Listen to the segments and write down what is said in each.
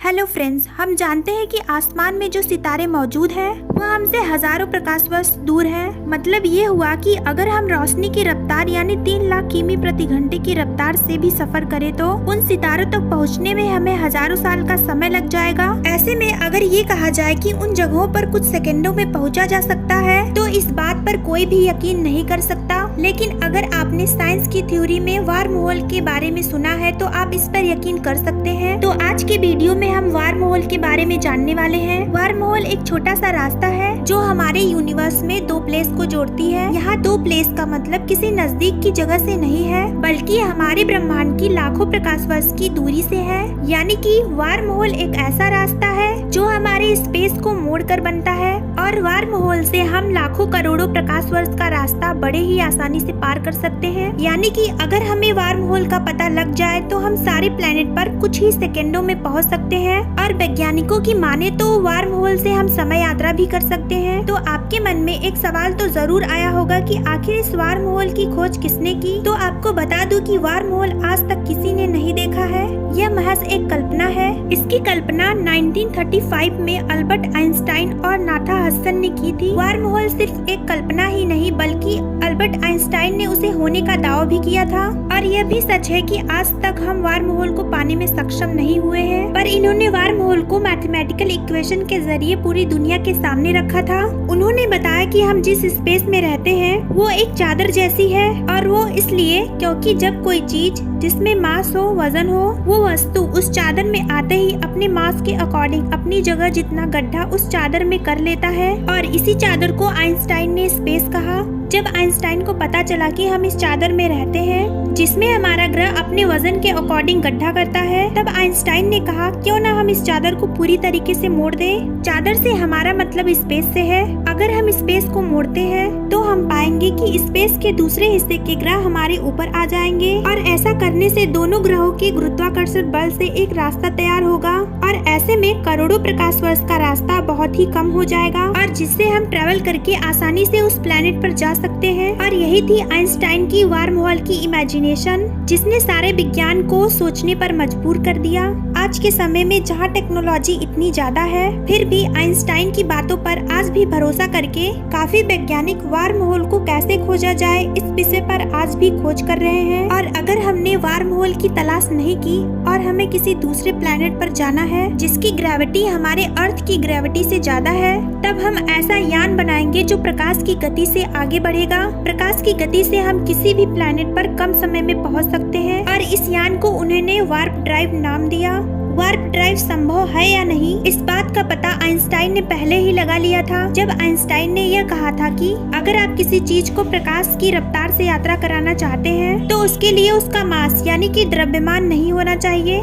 Hello friends, हम जानते हैं कि आसमान में जो सितारे मौजूद हैं वह हमसे हजारों प्रकाश वर्ष दूर है। मतलब ये हुआ कि अगर हम रोशनी की रफ्तार यानी 3 लाख किमी प्रति घंटे की रफ्तार से भी सफर करें तो उन सितारों तक पहुंचने में हमें हजारों साल का समय लग जाएगा। ऐसे में अगर ये कहा जाए कि उन जगहों पर कुछ सेकंडों में पहुंचा जा सकता है तो इस बात पर कोई भी यकीन नहीं कर सकता। लेकिन अगर आपने साइंस की थ्योरी में वार्म होल के बारे में सुना है तो आप इस पर यकीन कर सकते हैं। तो आज के वीडियो में हम वार्म होल के बारे में जानने वाले हैं। वार्म होल एक छोटा सा रास्ता है जो हमारे यूनिवर्स में 2 प्लेस को जोड़ती है। यहाँ 2 प्लेस का मतलब किसी नजदीक की जगह से नहीं है बल्कि हमारे ब्रह्मांड की लाखों प्रकाश वर्ष की दूरी से है। यानी कि वार्म होल एक ऐसा रास्ता है जो हमारे स्पेस को मोड़कर बनता है और वार्म होल से हम लाखों करोड़ों प्रकाश वर्ष का रास्ता बड़े ही आसानी से पार कर सकते हैं। यानी कि अगर हमें वार्म होल का पता लग जाए तो हम सारे प्लेनेट पर कुछ ही सेकंडों में पहुंच सकते हैं। और वैज्ञानिकों की माने तो वार्म होल से हम समय यात्रा भी कर सकते हैं। तो आपके मन में एक सवाल तो जरूर आया होगा कि आखिर इस वार्म होल की खोज किसने की। तो आपको बता दूं कि वार्म होल आज तक किसी ने नहीं देखा है, यह महज एक कल्पना है। इसकी कल्पना 1935 में अल्बर्ट आइंस्टाइन और नाथा हसन ने की थी। वार्म होल सिर्फ एक कल्पना ही नहीं बल्कि अल्बर्ट आइंस्टाइन ने उसे होने का दावा भी किया था। और यह भी सच है कि आज तक हम वार्म होल को पाने में सक्षम नहीं हुए हैं, पर इन्होंने वार्म होल को मैथमेटिकल इक्वेशन के जरिए पूरी दुनिया के सामने रखा था। उन्होंने बताया कि हम जिस स्पेस में रहते हैं वो एक चादर जैसी है और वो इसलिए क्योंकि जब कोई चीज जिसमें मास हो, वजन हो, वो वस्तु उस चादर में आते ही अपने मास के अकॉर्डिंग अपनी जगह जितना गड्ढा उस चादर में कर लेता है। और इसी चादर को आइंस्टाइन ने स्पेस कहा। जब आइंस्टाइन को पता चला कि हम इस चादर में रहते हैं जिसमें हमारा ग्रह अपने वजन के अकॉर्डिंग गड्ढा करता है, तब आइंस्टाइन ने कहा क्यों ना हम इस चादर को पूरी तरीके से मोड़ दें। चादर से हमारा मतलब स्पेस से है। अगर हम स्पेस को मोड़ते हैं तो हम पाएंगे कि स्पेस के दूसरे हिस्से के ग्रह हमारे ऊपर आ जाएंगे और ऐसा करने से दोनों ग्रहों के गुरुत्वाकर्षण बल से एक रास्ता तैयार होगा और ऐसे में करोड़ों प्रकाश वर्ष का रास्ता बहुत ही कम हो जाएगा और जिससे हम ट्रेवल करके आसानी से उस प्लेनेट पर जा सकते हैं। और यही थी आइंस्टाइन की वार्म होल की इमेजिनेशन जिसने सारे विज्ञान को सोचने पर मजबूर कर दिया। आज के समय में जहाँ टेक्नोलॉजी इतनी ज्यादा है फिर भी आइंस्टाइन की बातों पर आज भी भरोसा करके काफी वैज्ञानिक वार्म होल को कैसे खोजा जाए इस विषय पर आज भी खोज कर रहे हैं। और अगर हमने वार्म होल की तलाश नहीं की और हमें किसी दूसरे प्लेनेट पर जाना है जिसकी ग्रेविटी हमारे अर्थ की ग्रेविटी से ज्यादा है, तब हम ऐसा यान बनाएंगे जो प्रकाश की गति से आगे बढ़ेगा। प्रकाश की गति से हम किसी भी प्लेनेट पर कम समय में पहुंच सकते हैं और इस यान को उन्होंने वार्प ड्राइव नाम दिया। वार्प ड्राइव संभव है या नहीं इस बात का पता आइंस्टाइन ने पहले ही लगा लिया था जब आइंस्टाइन ने यह कहा था कि अगर आप किसी चीज को प्रकाश की रफ्तार से यात्रा कराना चाहते हैं तो उसके लिए उसका मास यानी कि द्रव्यमान नहीं होना चाहिए।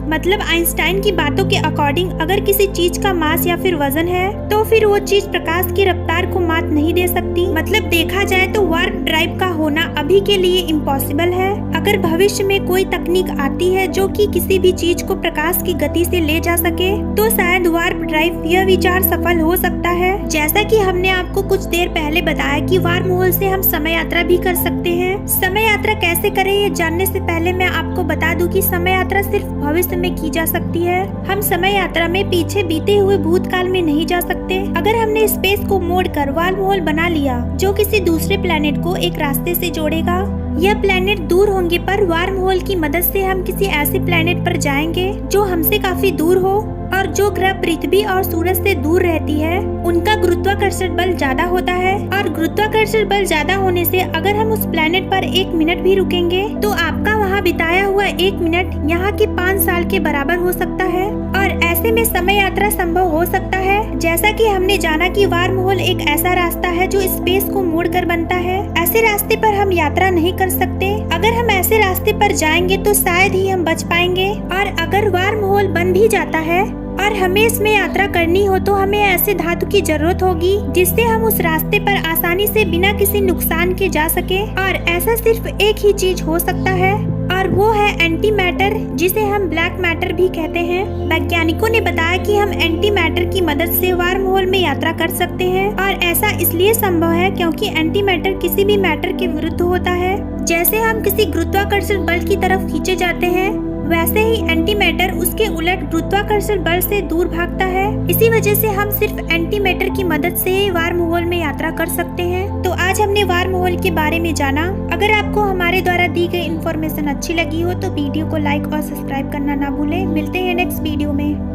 मतलब आइंस्टाइन की बातों के अकॉर्डिंग अगर किसी चीज का मास या फिर वजन है तो फिर वो चीज प्रकाश की रफ्तार को मात नहीं दे सकती। मतलब देखा जाए तो वार्प ड्राइव का होना अभी के लिए इम्पॉसिबल है। अगर भविष्य में कोई तकनीक आती है जो कि किसी भी चीज को प्रकाश की गति से ले जा सके तो शायद वार्प ड्राइव यह विचार सफल हो सकता है। जैसा कि हमने आपको कुछ देर पहले बताया कि वार्म होल से हम समय यात्रा भी कर सकते हैं। समय यात्रा कैसे करें ये जानने से पहले मैं आपको बता दूं कि समय यात्रा सिर्फ भविष्य में की जा सकती है। हम समय यात्रा में पीछे बीते हुए भूतकाल में नहीं जा सकते। अगर हमने स्पेस को मोड़कर वार्म होल बना लिया जो किसी दूसरे प्लेनेट को एक रास्ते से जोड़ेगा, यह प्लेनेट दूर होंगे पर वार्म होल की मदद से हम किसी ऐसे प्लेनेट पर जाएंगे जो हमसे काफी दूर हो और जो ग्रह पृथ्वी और सूरज से दूर रहती है उनका गुरुत्वाकर्षण बल ज्यादा होता है। और गुरुत्वाकर्षण बल ज्यादा होने से अगर हम उस प्लेनेट पर 1 मिनट भी रुकेंगे तो आपका वहाँ बिताया हुआ 1 मिनट यहाँ के 5 साल के बराबर हो सकता है। और ऐसे में समय यात्रा संभव हो सकता है। जैसा कि हमने जाना कि वार्म होल एक ऐसा रास्ता है जो स्पेस को मोड़कर बनता है। ऐसे रास्ते पर हम यात्रा नहीं कर सकते। अगर हम ऐसे रास्ते पर जाएंगे तो शायद ही हम बच पाएंगे। और अगर वार्म होल बन भी जाता है और हमें इसमें यात्रा करनी हो तो हमें ऐसे धातु की जरूरत होगी जिससे हम उस रास्ते पर आसानी से बिना किसी नुकसान के जा सके। और ऐसा सिर्फ एक ही चीज हो सकता है और वो है एंटी मैटर जिसे हम ब्लैक मैटर भी कहते हैं। वैज्ञानिकों ने बताया कि हम एंटी मैटर की मदद से वार्म होल में यात्रा कर सकते हैं और ऐसा इसलिए संभव है क्योंकि एंटी मैटर किसी भी मैटर के विरुद्ध होता है। जैसे हम किसी गुरुत्वाकर्षण बल की तरफ खींचे जाते हैं वैसे ही एंटी मैटर उसके उलट गुरुत्वाकर्षण बल से दूर भागता है। इसी वजह से हम सिर्फ एंटी मैटर की मदद से ही वार्म होल में यात्रा कर सकते हैं। तो आज हमने वार्म होल के बारे में जाना। अगर आपको हमारे द्वारा दी गई इन्फॉर्मेशन अच्छी लगी हो तो वीडियो को लाइक और सब्सक्राइब करना ना भूलें। मिलते हैं नेक्स्ट वीडियो में।